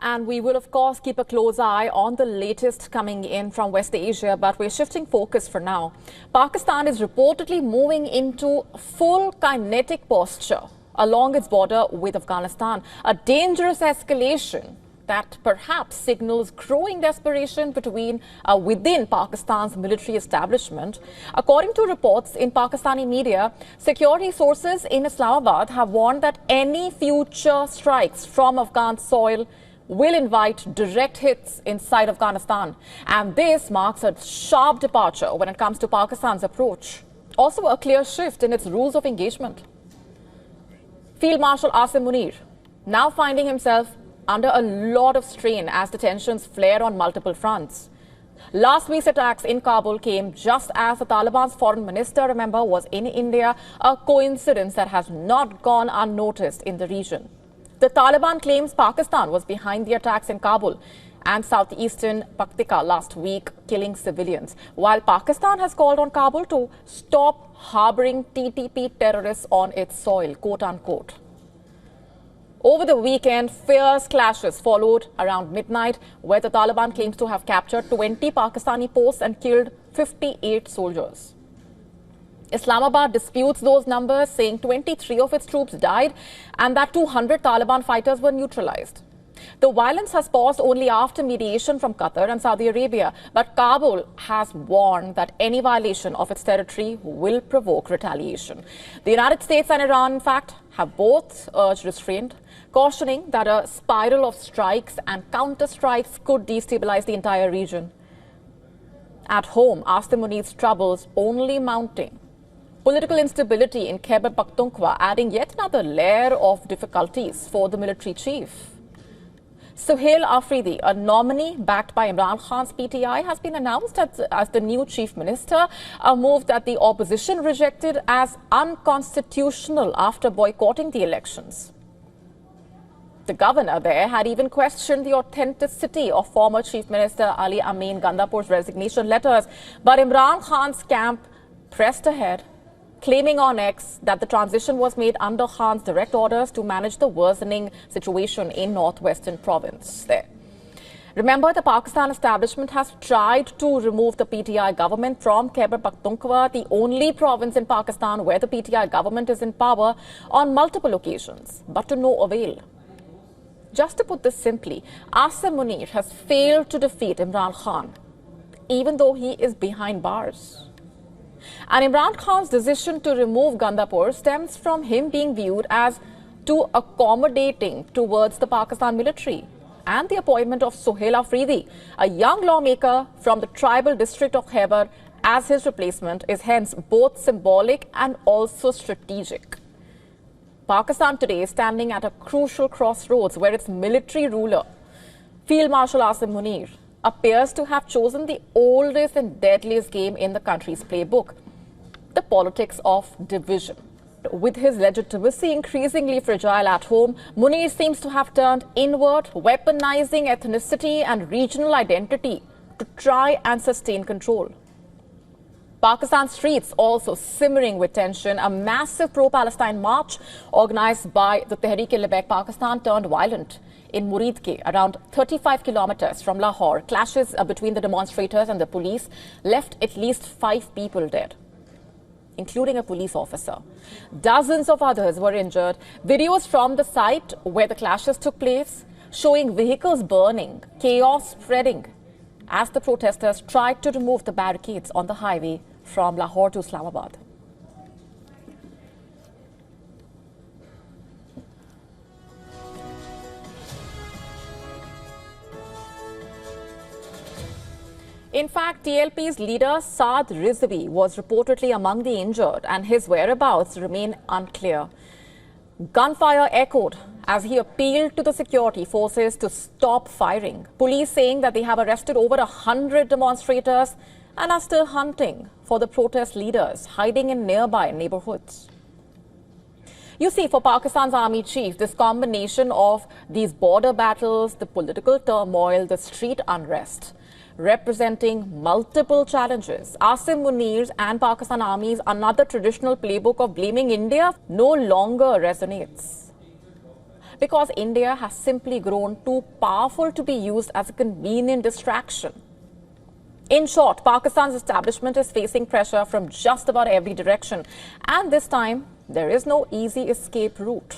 And we will, of course, keep a close eye on the latest coming in from West Asia, but we're shifting focus for now. Pakistan is reportedly moving into full kinetic posture along its border with Afghanistan, a dangerous escalation that perhaps signals growing desperation within Pakistan's military establishment. According to reports in Pakistani media, security sources in Islamabad have warned that any future strikes from Afghan soil will invite direct hits inside Afghanistan. And this marks a sharp departure when it comes to Pakistan's approach. Also a clear shift in its rules of engagement. Field Marshal Asim Munir now finding himself under a lot of strain as the tensions flare on multiple fronts. Last week's attacks in Kabul came just as the Taliban's foreign minister, remember, was in India, a coincidence that has not gone unnoticed in the region. The Taliban claims Pakistan was behind the attacks in Kabul and southeastern Paktika last week, killing civilians, while Pakistan has called on Kabul to stop harboring TTP terrorists on its soil, quote unquote. Over the weekend, fierce clashes followed around midnight, where the Taliban claims to have captured 20 Pakistani posts and killed 58 soldiers. Islamabad disputes those numbers, saying 23 of its troops died and that 200 Taliban fighters were neutralized. The violence has paused only after mediation from Qatar and Saudi Arabia, but Kabul has warned that any violation of its territory will provoke retaliation. The United States and Iran, in fact, have both urged restraint, cautioning that a spiral of strikes and counter-strikes could destabilize the entire region. At home, Asim Munir's troubles only mounting. Political instability in Khyber Pakhtunkhwa adding yet another layer of difficulties for the military chief. Suhail Afridi, a nominee backed by Imran Khan's PTI, has been announced as the new chief minister, a move that the opposition rejected as unconstitutional after boycotting the elections. The governor there had even questioned the authenticity of former Chief Minister Ali Amin Gandapur's resignation letters, but Imran Khan's camp pressed ahead, claiming on X that the transition was made under Khan's direct orders to manage the worsening situation in northwestern province there. Remember, the Pakistan establishment has tried to remove the PTI government from Khyber Pakhtunkhwa, the only province in Pakistan where the PTI government is in power, on multiple occasions, but to no avail. Just to put this simply, Asim Munir has failed to defeat Imran Khan, even though he is behind bars. And Imran Khan's decision to remove Gandapur stems from him being viewed as too accommodating towards the Pakistan military. And the appointment of Suhail Afridi, a young lawmaker from the tribal district of Khyber, as his replacement is hence both symbolic and also strategic. Pakistan today is standing at a crucial crossroads where its military ruler, Field Marshal Asim Munir, appears to have chosen the oldest and deadliest game in the country's playbook, the politics of division. With his legitimacy increasingly fragile at home, Munir seems to have turned inward, weaponizing ethnicity and regional identity to try and sustain control. Pakistan's streets also simmering with tension. A massive pro-Palestine march organized by the Tehreek-e-Labbaik Pakistan turned violent in Muridke, around 35 kilometers from Lahore. Clashes between the demonstrators and the police left at least 5 people dead, including a police officer. Dozens of others were injured. Videos from the site where the clashes took place showing vehicles burning, chaos spreading as the protesters tried to remove the barricades on the highway from Lahore to Islamabad. In fact, TLP's leader Saad Rizvi was reportedly among the injured, and his whereabouts remain unclear. Gunfire echoed as he appealed to the security forces to stop firing. Police saying that they have arrested over 100 demonstrators and are still hunting for the protest leaders hiding in nearby neighborhoods. You see, for Pakistan's army chief, this combination of these border battles, the political turmoil, the street unrest, representing multiple challenges. Asim Munir's and Pakistan Army's another traditional playbook of blaming India no longer resonates. because India has simply grown too powerful to be used as a convenient distraction. In short, Pakistan's establishment is facing pressure from just about every direction, and this time there is no easy escape route.